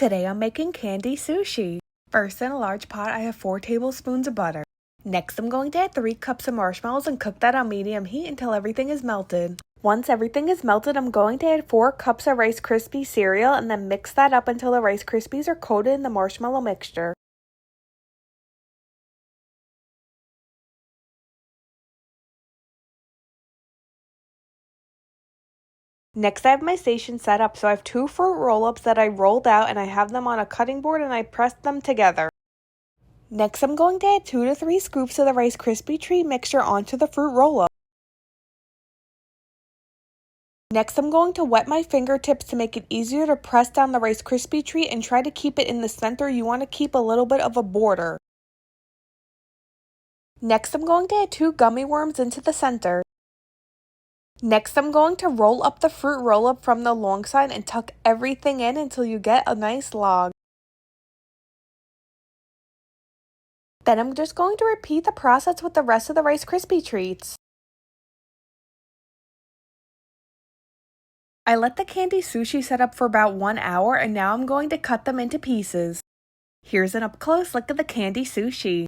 Today I'm making candy sushi. First, in a large pot, I have 4 tablespoons of butter. Next, I'm going to add 3 cups of marshmallows and cook that on medium heat until everything is melted. Once everything is melted, I'm going to add 4 cups of Rice Krispies cereal and then mix that up until the Rice Krispies are coated in the marshmallow mixture. Next, I have my station set up, so I have 2 fruit roll-ups that I rolled out and I have them on a cutting board and I pressed them together. Next, I'm going to add 2 to 3 scoops of the Rice Krispie treat mixture onto the fruit roll-up. Next, I'm going to wet my fingertips to make it easier to press down the Rice Krispie treat and try to keep it in the center. You want to keep a little bit of a border. Next, I'm going to add 2 gummy worms into the center. Next, I'm going to roll up the fruit roll-up from the long side and tuck everything in until you get a nice log. Then I'm just going to repeat the process with the rest of the Rice Krispie treats. I let the candy sushi set up for about 1 hour and now I'm going to cut them into pieces. Here's an up-close look at the candy sushi.